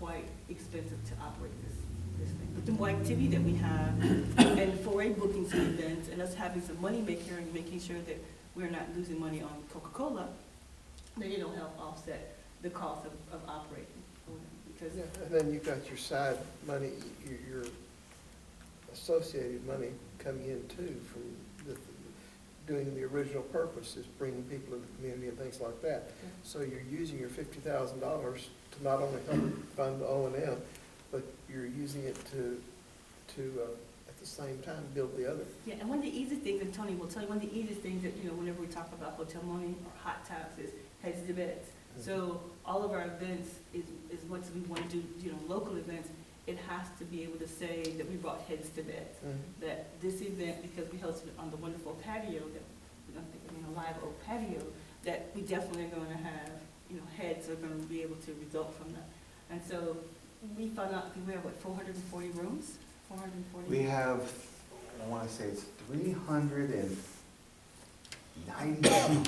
quite expensive to operate this thing. But the more activity that we have, and for a booking some events, and us having some money maker and making sure that we're not losing money on Coca-Cola, then it'll help offset the cost of operating. Because Yeah, and then you've got your side money, your associated money coming in too from doing the original purpose is bringing people in the community and things like that. Yeah. So you're using your $50,000 to not only help fund O&M, but you're using it to at the same time build the other. yeah, and one of the easy things, and Tony will tell you, one of the easiest things that, whenever we talk about hotel money or hot taps is heads to beds. So all of our events is much as we want to do, local events, it has to be able to say that we brought heads to beds. That this event, because we hosted it on the wonderful patio, that a live oak patio, that we definitely are going to have, heads are going to be able to result from that. And so we found out we have 440 rooms. 440. We have, I want to say it's 390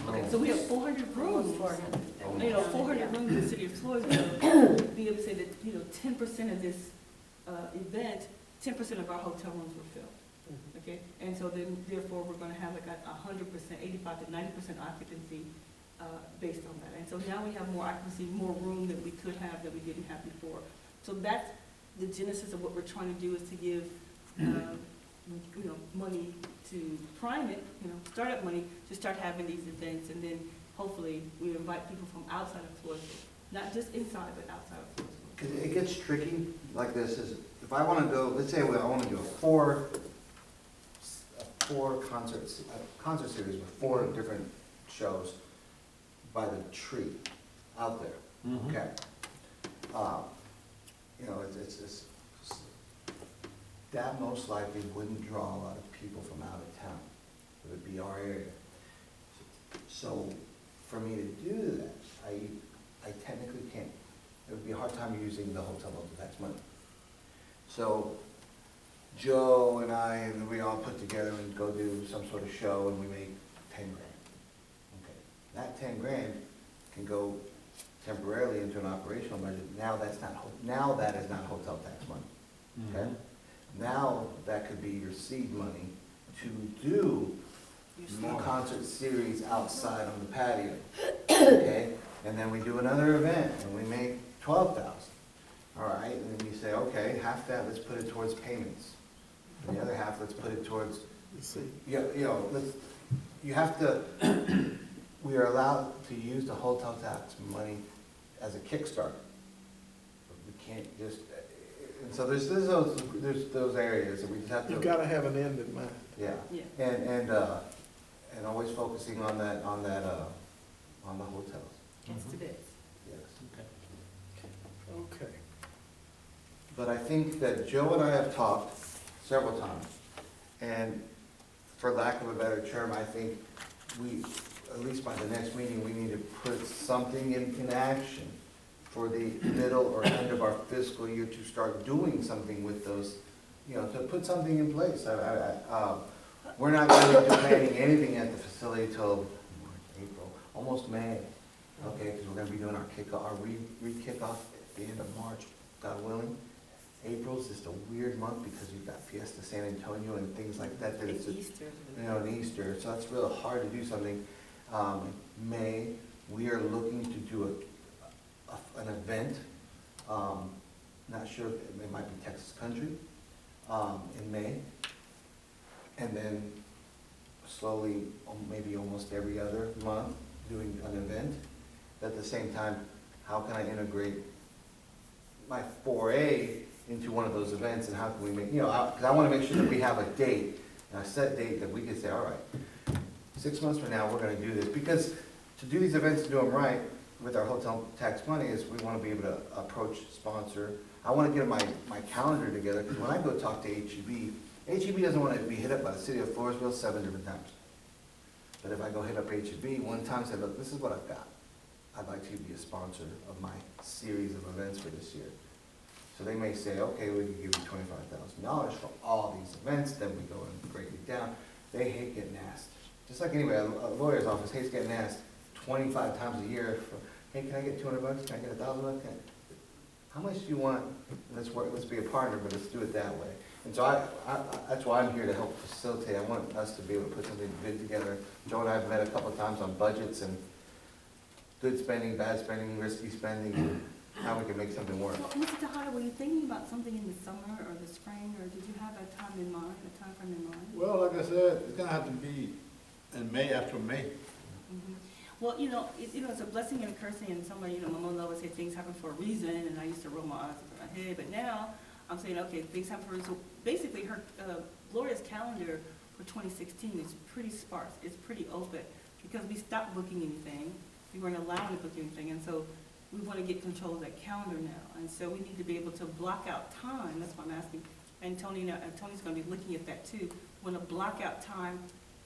Okay, so we have 400 rooms. 400 rooms in the city of Floresville. Be able to say that 10% of this event, 10% of our hotel rooms were filled. Okay, and so then therefore we're going to have like 100%, 85 to 90% occupancy based on that. And so now we have more occupancy, more room than we could have that we didn't have before. So that's the genesis of what we're trying to do, is to give money to prime it, startup money to start having these events, and then hopefully we invite people from outside of Floresville, not just inside but outside of Floresville. Because it gets tricky like this is, if I want to go, let's say I want to do a four concert series with 4 different shows by the tree out there. Okay. It's that most likely wouldn't draw a lot of people from out of town. It would be our area. So for me to do that, I technically can't. It would be a hard time using the hotel local tax money. So Joe and I, and we all put together and go do some sort of show, and we make 10 grand. Okay, that 10 grand can go temporarily into an operational budget. Now that is not hotel tax money. Okay, now that could be your seed money to do more concert series outside on the patio. Okay, and then we do another event and we make 12,000. All right, and then you say, okay, half that, let's put it towards payments. And the other half, let's put it towards, you have to, we are allowed to use the hotel tax money as a Kickstarter. We can't just, and so there's those areas that we just have to. You've got to have an end in mind. Yeah, Yeah. and always focusing on the hotels. Heads to beds. Yes. Okay. But I think that Joe and I have talked several times, and for lack of a better term, I think we, at least by the next meeting, we need to put something in action for the middle or end of our fiscal year to start doing something with those, to put something in place. We're not going to be planning anything at the facility till April, almost May, okay, because we're going to be doing our kickoff, our re-kickoff at the end of March, God willing. April's just a weird month because you've got Fiesta San Antonio and things like that. It's Easter. And Easter, so it's real hard to do something. May, we are looking to do an event, not sure, it might be Texas Country, in May. And then slowly, maybe almost every other month, doing an event. At the same time, how can I integrate my 4A into one of those events, and how can we make, because I want to make sure that we have a date, a set date that we can say, all right, 6 months from now, we're going to do this. Because to do these events, to do them right with our hotel tax money, is we want to be able to approach sponsor. I want to get my calendar together, because when I go talk to HEB doesn't want to be hit up by the city of Floresville 7 different times. But if I go hit up HEB one time and say, look, this is what I've got. I'd like to be a sponsor of my series of events for this year. So they may say, okay, we can give you $25,000 for all these events. Then we go and break it down. They hate getting asked. Just like anybody, a lawyer's office hates getting asked 25 times a year for, hey, can I get $200? Can I get $1,000? how much do you want, let's work, let's be a partner, but let's do it that way. And so that's why I'm here to help facilitate. I want us to be able to put something good together. Joe and I have met a couple of times on budgets and good spending, bad spending, risky spending, and how we can make something work. Well, Mr. Tejada, were you thinking about something in the summer or the spring, or did you have a time in mind, a time frame in mind? Well, like I said, it's gonna have to be in May, after May. Mhm. Well, it's a blessing and a cursing, and somebody, my mom always say things happen for a reason, and I used to roll my eyes over my head, but now I'm saying, okay, things happen for a reason. So basically, Gloria's calendar for 2016 is pretty sparse, it's pretty open, because we stopped booking anything, we weren't allowed to book anything, and so we want to get control of that calendar now, and so we need to be able to block out time, that's why I'm asking, and Tony's gonna be looking at that too, we want to block out time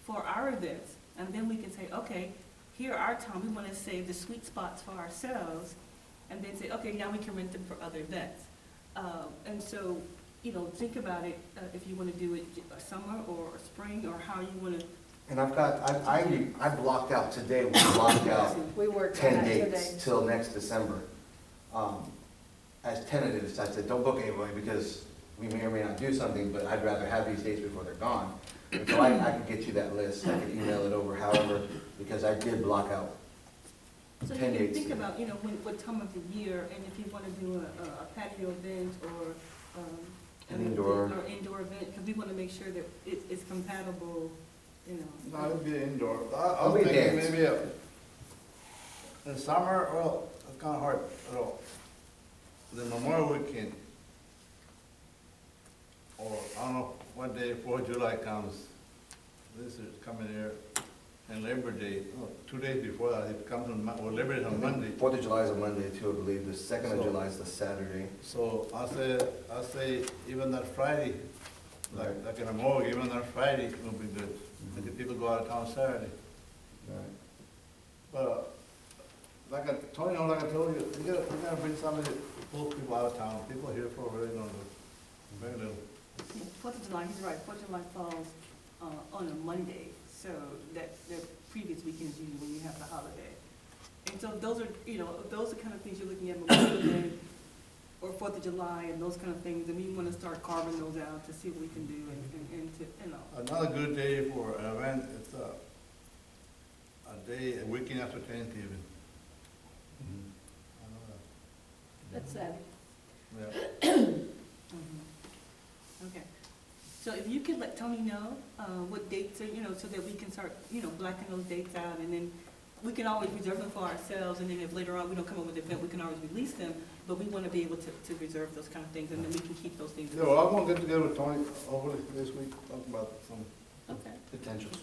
for our events, and then we can say, okay, here our time, we want to save the sweet spots for ourselves, and then say, okay, now we can rent them for other events. And so, think about it, if you want to do it summer or spring, or how you want to. And I blocked out today, we blocked out We worked on 10 that today. dates till next December. As tentatives, I said, don't book anybody because we may or may not do something, but I'd rather have these dates before they're gone. And so I could get you that list, I could email it over, however, because I did block out So you 10 can dates. think about, what time of the year, and if you want to do a patio event or, An indoor. Or indoor event, because we want to make sure that it's compatible, No, it'll be indoor. I I'll was be thinking dance. maybe in summer, well, it's kind of hard at all. The Memorial Weekend, or I don't know what day 4th of July comes. This is coming here, and Labor Day, 2 days before that, it comes on, Labor Day is on Monday. 4th of July is a Monday too, I believe, the 2nd of So- July is the Saturday. So I say even that Friday, like in Memorial, even that Friday will be good. Maybe people go out of town Saturday. But, like I told you, we gotta bring somebody to pull people out of town. People here for really very little. 4th of July, he's right, 4th of July falls on a Monday, so that the previous weekend is usually when you have the holiday. And so those are, those are kind of things you're looking at, Memorial Day or 4th of July and those kind of things, and we want to start carving those out to see what we can do and to, Another good day for an event, it's a weekend after Thanksgiving. I know That's that. that. Yeah. Okay. So if you could let Tony know what dates are, so that we can start, blacking those dates out, and then we can always reserve them for ourselves, and then if later on we don't come up with an event, we can always release them, but we want to be able to reserve those kind of things, and then we can keep those things. Yeah, well, I'm gonna get together with Tony over this week, talk about some Okay. Potentials.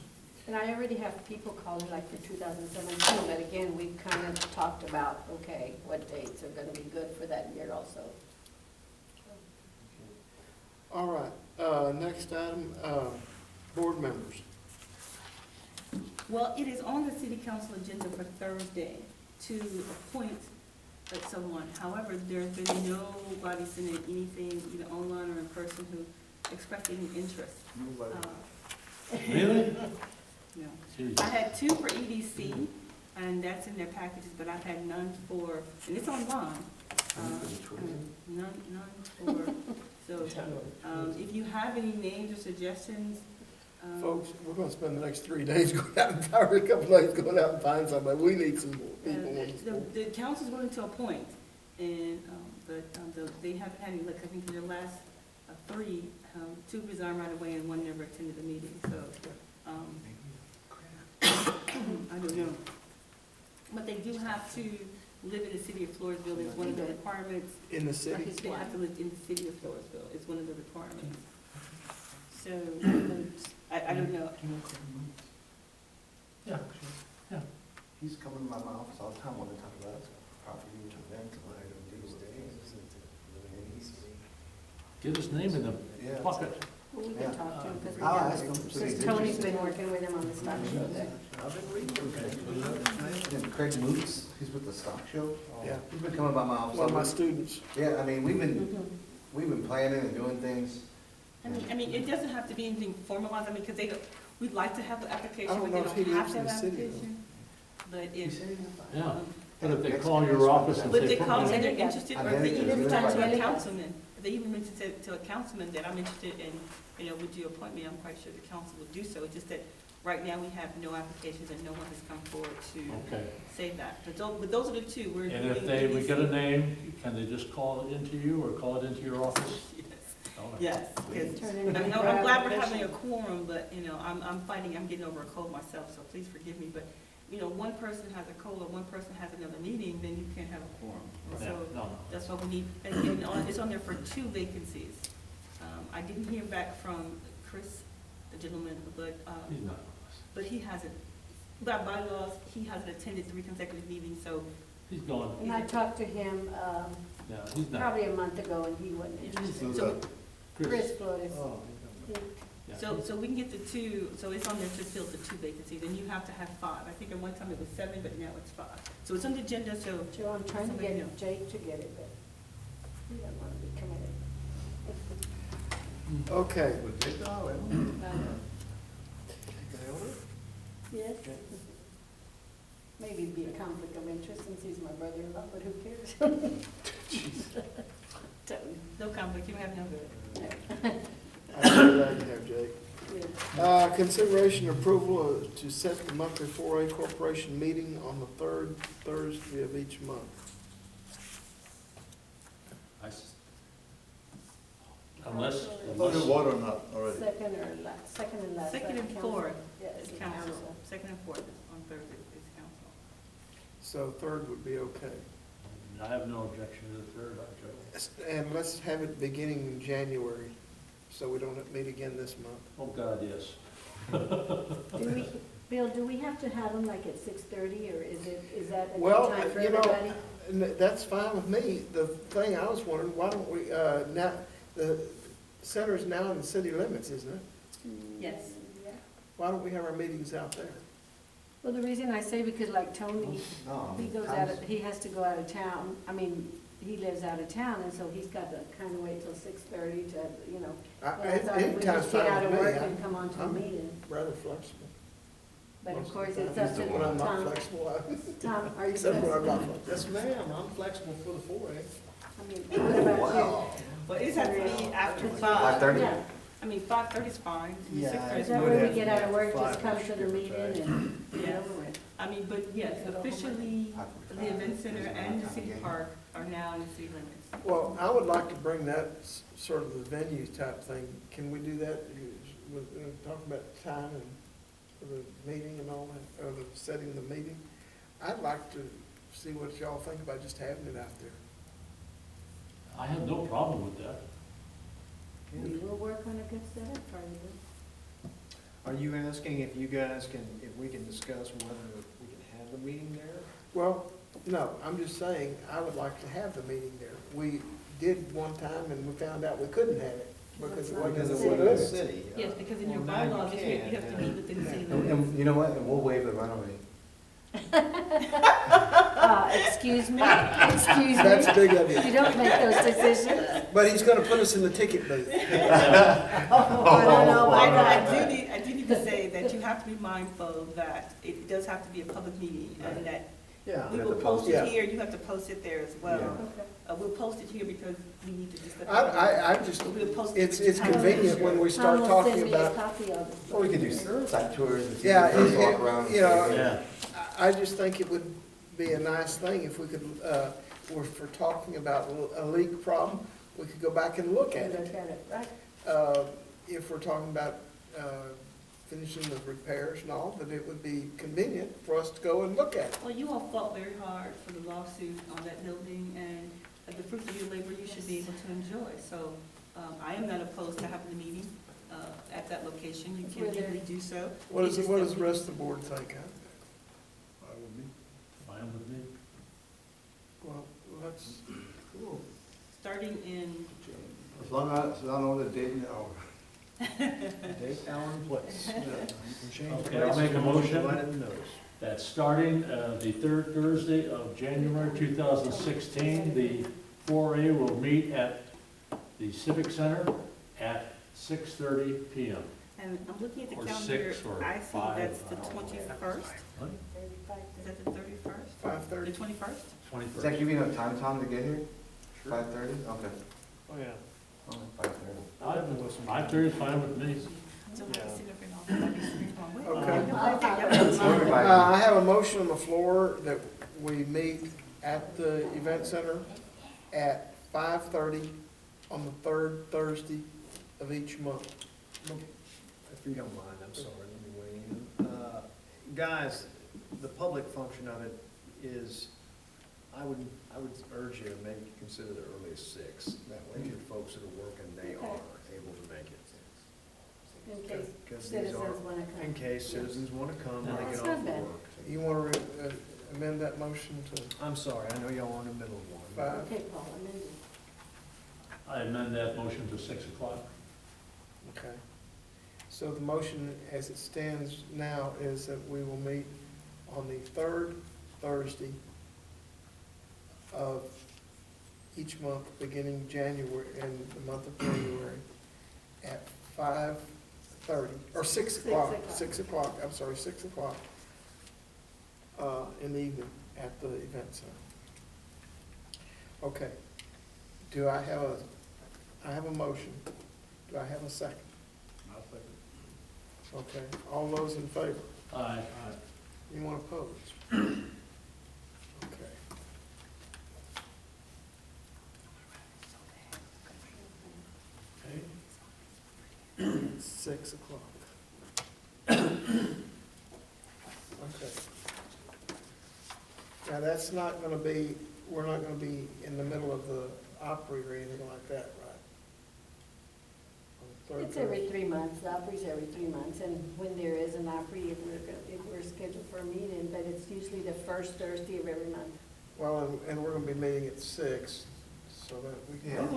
And I already have people calling like for 2017, but again, we kind of talked about, okay, what dates are gonna be good for that year also. All right, next item, board members. Well, it is on the city council agenda for Thursday to appoint someone. However, there's been nobody sending anything, either online or in person, who expressed any interest. nobody. Really? No. Jeez. I had 2 for EDC, and that's in their packages, but I've had none for, and it's online. None for, so, if you have any names or suggestions, Folks, we're gonna spend the next 3 days going out and a couple days going out and find somebody. We need some more people on this board. the council's willing to appoint, and, they haven't had any luck. I think in their last 3, 2 resigned right away and 1 never attended the meeting, so, I don't know. But they do have to live in the city of Floresville, it's one of the requirements. In the city? They have to live in the city of Floresville, it's one of the requirements. So, I don't know. Yeah, yeah. He's coming to my office all the time when they talk about property event, these days. Get his name in the Yeah. pocket. Well, we Yeah. can talk to him, because I'll ask him. since Tony's been working with him on the stock show there. And Craig Moots, he's with the stock show. Yeah. He's been coming by my office. One of my students. Yeah, I mean, we've been planning and doing things. I mean, it doesn't have to be anything formalized, I mean, because we'd like to have the application, I don't but know they if he don't have lives to in have the city, application. But if, Yeah. But if they call your office and But say. they call and "Put say me-" they're interested, or they even talk to a councilman. They even mentioned to a councilman that I'm interested in, would you appoint me? I'm quite sure the council would do so. It's just that right now we have no applications and no one has come forward to Okay, say that. But those are the two. We're and if doing we get a WCN. name, can they just call it into you or call it into your office? Oh, Yes, yes. Turn I'm in I'm glad we're application. having a quorum, but, I'm getting over a cold myself, so please forgive me. But, one person has a cold or one person has another meeting, then you can't have a quorum. And Yeah, so no, that's what we need, it's on there for 2 vacancies. I didn't hear back from Chris, the gentleman, but, he's not. but he hasn't, by bylaws, he hasn't attended 3 consecutive meetings, so, He's gone, And I talked to him, no, he's not. probably a month ago, and he wasn't interested. Who's so, that? Chris Flores. Oh, Yeah. so we can get the 2, so it's on there to fill the 2 vacancies, and you have to have 5. I think at one time it was 7, but now it's 5. So it's on the agenda, so, Joe, I'm trying to Somebody know. get Jake to get it, but he doesn't want to be committed. Okay. Well, take it out, Yes. Maybe it'd be a conflict of interest since he's my brother-in-law, but who cares? no conflict, you have no good. I'm sure glad you have, Jake. Yeah. Consideration approval to set the monthly 4A corporation meeting on the 3rd Thursday of each month. Unless, I thought you voted on that already. Second and last. Second and council. fourth Yeah, is it's council, council. 2nd and 4th on Thursday is council. So 3rd would be okay. I have no objection to the 3rd, Joe. And let's have it beginning in January, so we don't meet again this month. Oh, God, yes. Bill, do we have to have them like at 6:30, or is that a good Well, time for you know, everybody? That's fine with me. The thing I was wondering, why don't we, now, the center's now in the city limits, isn't it? Yes. Yeah. Why don't we have our meetings out there? Well, the reason I say, because like Tony, No. he goes out, he has to go out of town, he lives out of town, and so he's got to kind of wait till 6:30 to, Well, I thought if we Anytime's just get out fine of with me. work and come on to a I'm meeting, rather flexible. but Most of course, the it's time. up to When I'm not Tom. flexible, Tom, are you except when I'm flexible? not flexible. Yes, ma'am, I'm flexible for the 4A. What about Wow. But it has to be after 5. 5:30? you? Yeah, 5:30 is fine. Yeah, 6:30 is is that would way have we to get be out of at work, 5, just come to the give or meeting take. and get Yes. over with? But yes, officially, the event center and the city park are now in the city limits. Well, I would like to bring that sort of the venue type thing. Can we do that? Talk about time and for the meeting and all that, or the setting the meeting? I'd like to see what y'all think about just having it out there. I have no problem with that. We will work on a good setup for you. Are you asking if you guys if we can discuss whether we can have the meeting there? Well, no, I'm just saying, I would like to have the meeting there. We did one time and we found out we couldn't have it because it wasn't in Because the it city wasn't in the limits. city. Yes, because in your Well, now you bylaws, you can, have to yeah. be within the city And limits. you know what, and we'll waive the runaway. Excuse me, excuse That's me, big of you you. don't make those decisions. But he's gonna put us in the ticket booth. Oh, I don't know about that. I do need to say that you have to be mindful that it does have to be a public meeting, and that Yeah. we You have will to post post it. it here, you have to post it there as well. Okay. We'll post it here because we need to just. I just, We'll post it it's with the time. convenient when we start Tom will talking send me a about, copy of it. Or we could do site tours and see Yeah, the first walk around. you know, Yeah. I just think it would be a nice thing if we could, if we're talking about a leak problem, we could go back and look at it. Look at it, right? If we're talking about finishing the repairs and all, that it would be convenient for us to go and look at it. Well, you all fought very hard for the lawsuit on that building, and the fruits of your labor you should be able to enjoy. So I am not opposed to having the meeting at that location. You can legally do so. What It's does just the that rest of the board think? Fine with me. Well, let's, starting in, As long as I know the date and hour. Date, hour, and place. You can change Okay, the I'll make a place as long as you motion. let it notice. That starting the 3rd Thursday of January 2016, the 4A will meet at the Civic Center at 6:30 PM. and I'm looking at the Or calendar, 6 or I see 5, that's the I don't know. 21st. What? 35 Is that the 31st? 5:30 The 5:30? 21st? Does that give you enough time, Tom, to get here? 5:30? Okay. Oh, yeah. Oh, 5:30. 5:30 is fine with me. So Yeah. let's see if we know. Okay. Okay. I have a motion on the floor that we meet at the event center at 5:30 on the third Thursday of each month. If you don't mind, I'm sorry, let me weigh in. Guys, the public function of it is, I would urge you to maybe consider the earliest 6. That way your folks that are working, they are able to make it. In case 'Cause these citizens are- want to come. In case citizens want to come when No, they it's get not off bad. of work. You want to amend that motion to I'm sorry, I know y'all are in the middle of one. 5? Okay, Paul, amended. I amend that motion to 6 o'clock. Okay. So the motion as it stands now is that we will meet on the third Thursday of each month, beginning January, in the month of January, at 5:30, or 6 o'clock. 6 o'clock, I'm sorry, 6 o'clock in the evening at the event center. Okay. Do I have a motion? Do I have a second? Okay, all those in favor? Aye. Anyone opposed? Okay. Okay. 6 o'clock. Okay. Now, that's not gonna be, we're not gonna be in the middle of the Opry or anything like that, right? On the third It's every Thursday? 3 months, the Opry's every 3 months, and when there is an Opry, if we're scheduled for a meeting, but it's usually the first Thursday of every month. Well, and we're gonna be meeting at 6, so that we Yeah. We're can.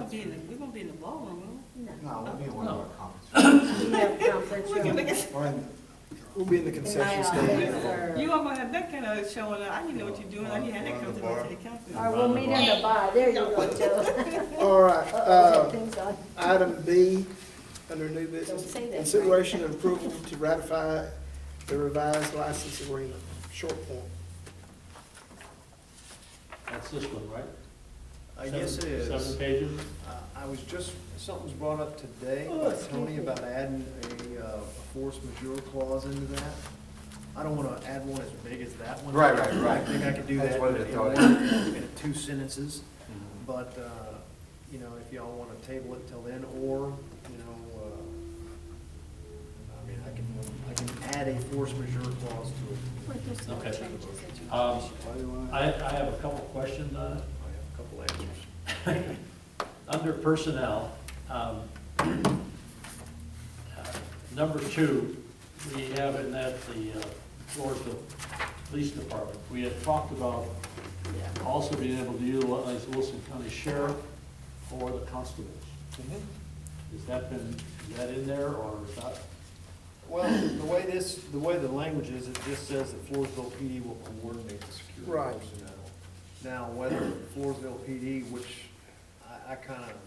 gonna be in the ballroom, No. No, we'll be in one of our conference We have conference We can room. make it- Or in- We'll be in the In my concession stand. office, or, You all gonna have that kind of showing up. I didn't know what you're doing. I didn't have that come to the city council. or we'll meet in the bar, there you go, Joe. All right, Uh-oh, things on. item B, under new Don't business, say that. consideration and approval to ratify the revised license agreement, short form. That's this one, right? I guess it 7 is. pages? I was just, something was brought up today Oh, by excuse Tony me. about adding a force majeure clause into that. I don't want to add one as big as that one. Right. I think I could do I just that wanted to in throw it one, in 2 sentences. Mhm. But, you know, if y'all want to table it till then, or, you know, I mean, I can add a force majeure clause to it. Well, there's no Okay. changes that you- I have a couple of questions on it. I have a couple answers. Under personnel, number 2, we have in that the Floresville Police Department. We had talked about also being able to utilize Wilson County Sheriff for the constables. Is that in there, or is that? Well, the way the language is, it just says that Floresville PD will coordinate the security Right. personnel. Now, whether Floresville PD, which I kind of,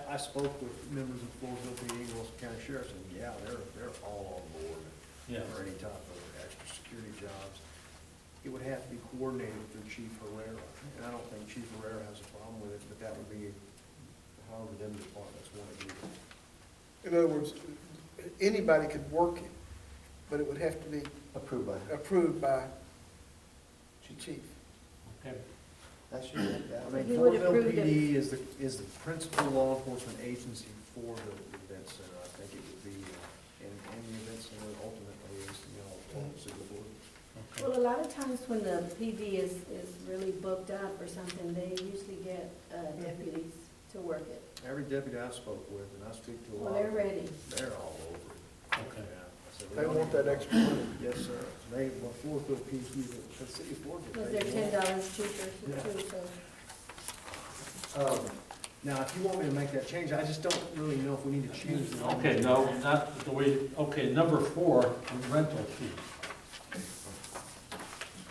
I spoke with members of Floresville PD and Wilson County Sheriff's, and yeah, they're all on board Yeah. for any type of extra security jobs. It would have to be coordinated through Chief Herrera, and I don't think Chief Herrera has a problem with it, but that would be however them departments want to do it. In other words, anybody could work it, but it would have to be Approved by. approved by chief. Okay. That should be, yeah. I mean, He would Floresville approve it. PD is the principal law enforcement agency for the event center. I think it would be, and the event center ultimately is, you know, office of the board. Well, a lot of times when the PD is really booked up or something, they usually get deputies to work it. Every deputy I spoke with, and I speak to a Well, lot. they're ready. They're all over it. Okay. Yeah. I said, They want that extra money. Yes, sir. Well, Floresville PD, the city of Floresville. Because they they're want- $10 cheaper too, so. Now, if you want me to make that change, I just don't really know if we need to change the language. Okay, no, not the way, okay, number 4, the rental fee.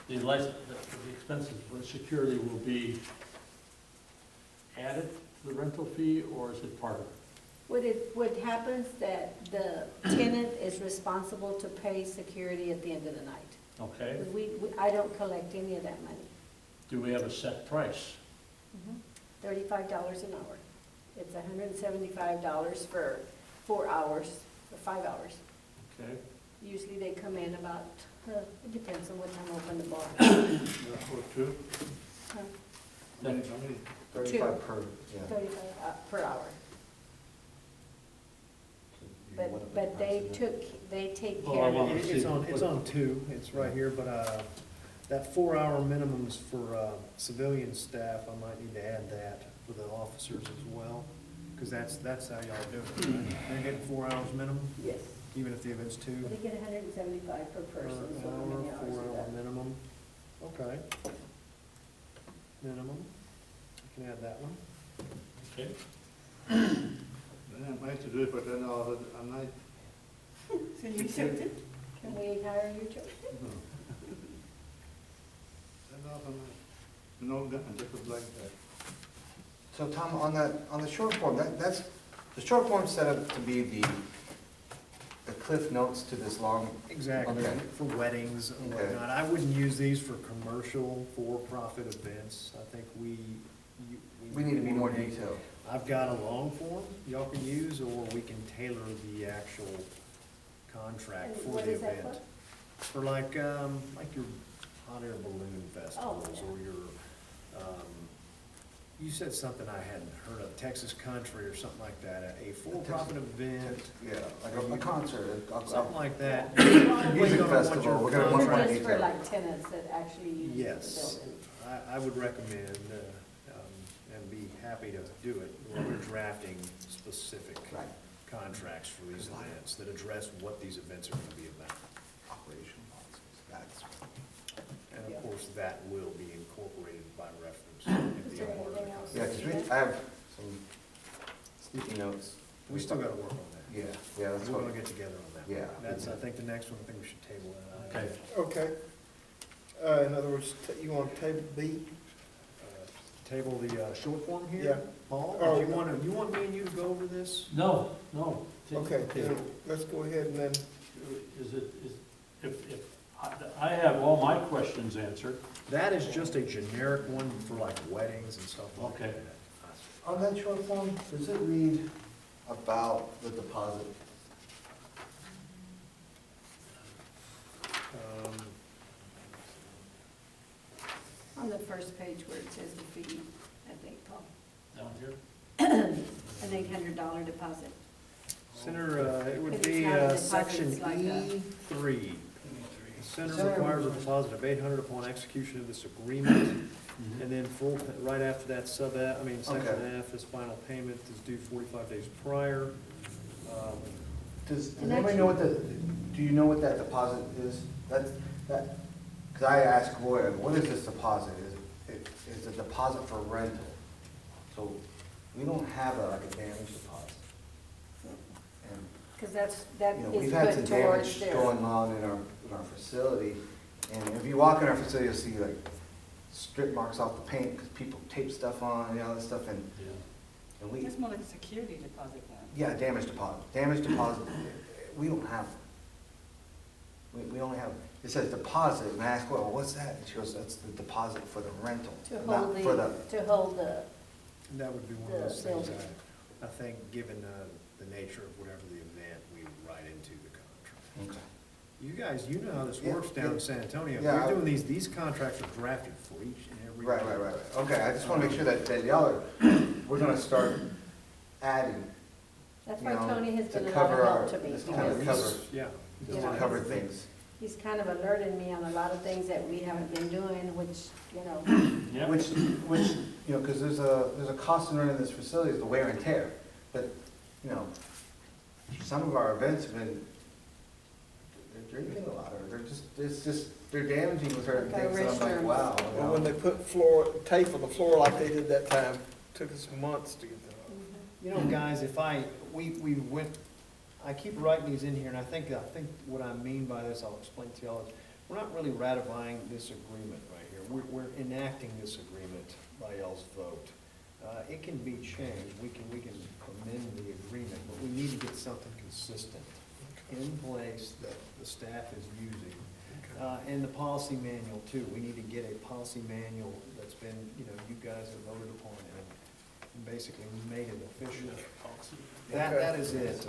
The expenses for security will be added to the rental fee, or is it part of it? What happens that the tenant is responsible to pay security at the end of the night. Okay, I don't collect any of that money. do we have a set price? $35 an hour. It's $175 for 4 hours, or 5 hours. Okay, Usually they come in about, it depends on what time I open the bar. or two? Huh? How many? 35 per, yeah. 35 per hour. You But, want to but they price it? take Well, care I of want- it. It's on two, it's right here, but, that 4-hour minimums for, civilian staff, I might need to add that for the officers as well, because that's how y'all do it, right? They're getting 4 hours minimum, Yes. even if the event's two? They get 175 per person, so how many hours is 4-hour that? minimum, okay. Minimum, I can add that one. Okay, Then I might to do it for $10 a night. So you accept it? Can we hire you, Joe? $10 a night. No gun, just a black bag. So Tom, on the short form, that's, the short form's set up to be the cliff notes to this long. Exactly, Okay. for weddings and Okay. whatnot. I wouldn't use these for commercial, for-profit events. I think we We need to be more detailed. I've got a long form y'all can use, or we can tailor the actual contract And for what the is that event. for? For like your hot air balloon festivals, yeah. or your, you said something I hadn't heard of, Texas Country or something like that, a for-profit event, Yeah, like a concert. something like that. Music festival, we're gonna want more Just for detail. like tenants that actually use the Yes, building. I would recommend, and be happy to do it, when we're drafting specific Right. contracts for these events that address what these events are gonna be about. Operational policies, that's. And of course, that will be incorporated by reference in Is the there award of the anything else? Yeah, contract. because I have some sticky notes. We still gotta work on that. Yeah, that's We're what. gonna get together on that. Yeah. That's, I think, the next one, I think we should table that. okay. Okay. In other words, you want to table B? Table the short form here? Yeah. Paul, Oh, do you want me and you to go over this? No, no. Okay, then let's go ahead and then, If I have all my questions answered, That is just a generic one for like weddings and stuff like that. Okay. On that short form, does it read about the deposit? Um, On the first page where it says the fee, I think, Paul, down here, an $800 deposit. Center, it would If it's be not a deposit, section it's like a- E3. The center requires a deposit of $800 upon execution of this agreement. And then right after that, section Okay. F is final payment is due 45 days prior. Does And anybody know what do you know what that deposit is? Because I asked Roy, what is this deposit? Is it a deposit for rental? So we don't have like a damage deposit. And, Because that you know, is we've had some put towards damage their. going on in our facility. And if you walk in our facility, you'll see like strip marks off the paint because people tape stuff on and all this stuff. And we, It's more like a security deposit now. yeah, damage deposit, we don't have. We only have, it says deposit, and I asked, well, what's that? And she goes, that's the deposit for the rental, To not hold for the. to hold the, That would be one of those The things, building. I think, given the nature of whatever the event, we would write into the contract. Okay. You guys, you know how this Yeah, works down yeah. in San Antonio. Yeah, We're doing these contracts are drafted for each and every. Right. Okay, I just want to make sure that y'all are, we're gonna start adding, that's you why know, Tony has to been a lot cover of our, help to me. just to kind of because cover, Yeah. You just know, to cover things. He's kind of alerted me on a lot of things that we haven't been doing, which, yeah. Which, you know, because there's a cost in running this facility, is the wear and tear. But, you know, some of our events have been, they're drinking a lot, or they're damaging with certain Like our things, and I'm like, restrooms. wow. you well, know. when they put tape on the floor like they did that time, took us months to get that off. You know, guys, we went, I keep writing these in here, and I think what I mean by this, I'll explain to y'all, is we're not really ratifying this agreement right here. We're enacting this agreement by y'all's vote. It can be changed, we can amend the agreement, but we need to get something consistent in place that the staff is using And the policy manual too. We need to get a policy manual that's been, you guys have voted upon and basically we made it official. That is it.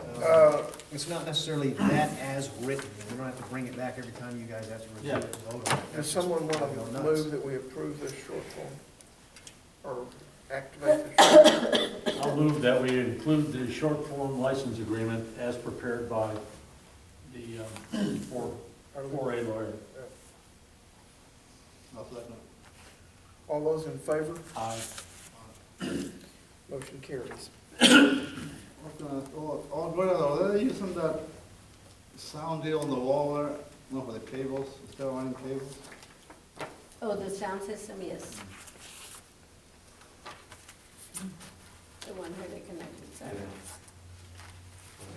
It's not necessarily that as written. We don't have to bring it back every time you guys have to review it and vote on it. Does someone want That'd go to nuts. move that we approve this short form? Or activate this short form? I'll move that we include the short form license agreement as prepared by the 4A lawyer. I'll second. All those in favor? Aye. Motion carries. Are they using that sound deal on the wall there, no, for the cables, still running cables? Oh, the sound system, yes. The one where they connected, so.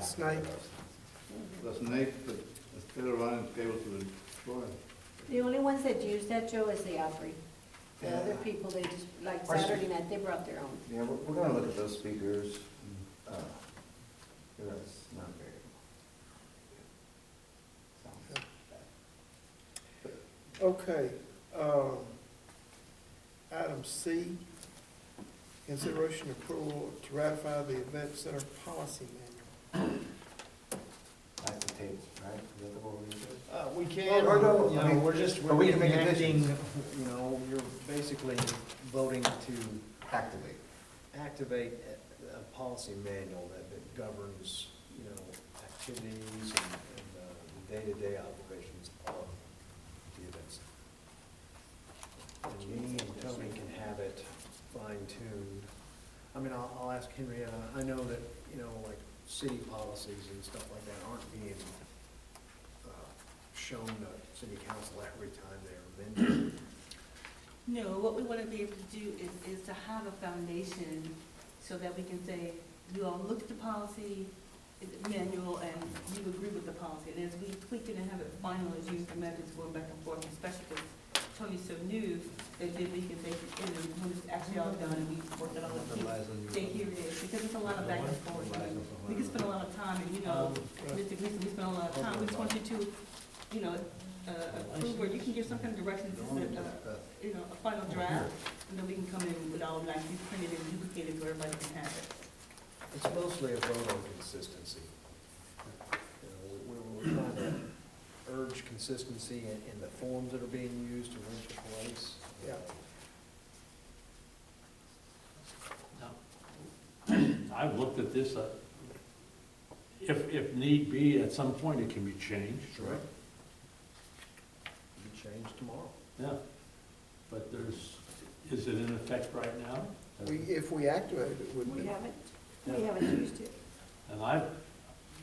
Snake. Mhm. The snake, but instead of running cables to the floor. The only ones that use that, Joe, is the Opry. The Yeah. other people, they just, like Our- Saturday night, they brought their own. Yeah, we're gonna look at those speakers. That's not very. Sounds bad. Okay. Item C, consideration approval to ratify the event center policy manual. That's the table, right? Is that the one we're using? We can, Or no, you I know, mean, we're but we can make enacting, additions. you're basically voting to Activate. activate a policy manual that governs, activities and the day-to-day operations of the events. And me and Tony can have it fine-tuned. I mean, I'll ask Henrietta, I know that, like city policies and stuff like that aren't being shown to city council every time they're amended. No, what we want to be able to do is to have a foundation so that we can say, you all look at the policy manual and you agree with the policy. And as we tweak it and have it final, as you imagine, it's going back and forth, especially because Tony's so new, that then we can say, when it's actually all done and we work it all out, say, here it is, because it's a lot of back and forth. We can spend a lot of time, and Mr. Gleason, we spend a lot of time, we just want you to, approve, or you can give some kind of direction, a final draft, and then we can come in with all nicely printed and duplicated so everybody can have it. It's mostly a vote on consistency. We're trying to urge consistency in the forms that are being used to rent the place. Yeah. I've looked at this, if need be, at some point it can be changed. Right. Be changed tomorrow. Yeah, but is it in effect right now? If we activate it, it would be. We haven't used it. And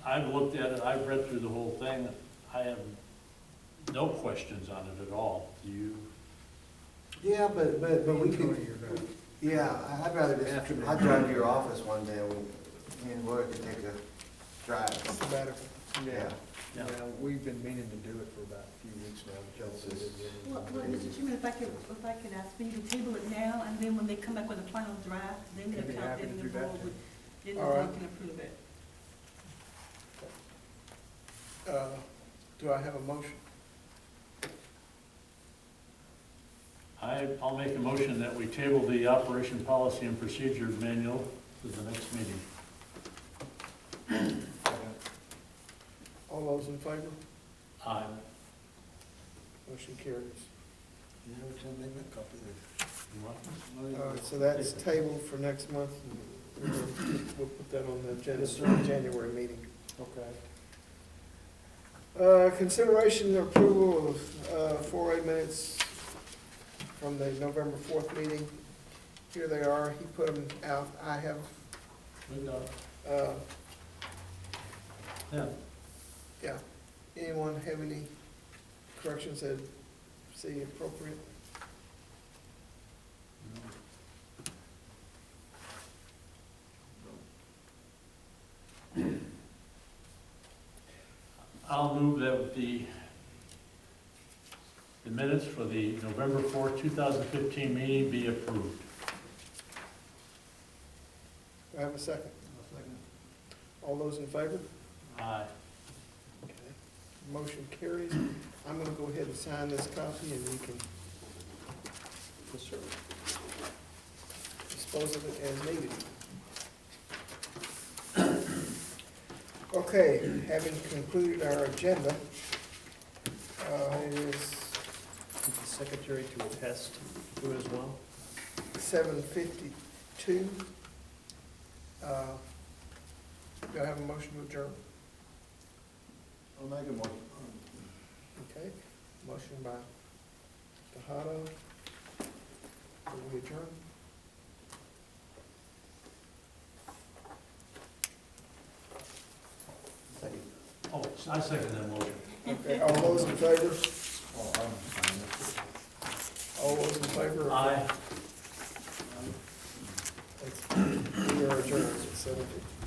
I've looked at it, I've read through the whole thing, I have no questions on it at all. Do you? Yeah, but we Tony, could, you're gonna- yeah, I'd rather just, Afternoon. I'd drive to your office one day and me and Laura could take a drive. Sabbatical. Yeah, Yeah. yeah, we've been meaning to do it for about a few weeks now. but y'all said it didn't. Well, Mr. Chairman, if I could ask for you to table it now, and then when they come back with a final draft, then I'd the be happy then to the do that, board would, then the All right. board can approve it. Do I have a motion? I'll make a motion that we table the operation policy and procedure manual to the next meeting. All those in favor? Aye. Motion carries. You have a amendment copy You want this? All right, so that's tabled for next month. We'll put that on the agenda for the January meeting. Okay. Consideration and approval of 4A minutes from the November 4th meeting. Here they are. He put them out. I have, We got it. uh, Yeah. yeah. Anyone have any corrections that see appropriate? I'll move that the minutes for the November 4th, 2015 meeting be approved. Do I have a second? All those in favor? Aye. Okay. Motion carries. I'm gonna go ahead and sign this copy, and you can Yes, sir. dispose of it as needed. Okay, having concluded our agenda, it is The secretary to attest to it as well. 7:52. Do I have a motion to adjourn? I'll make a motion. Okay, motion by Tejada. Will we adjourn? Second. Oh, I second that motion. Okay, all those in favor? Oh, I'm fine. All those in favor? Aye. Thanks. We are adjourned at 7:52.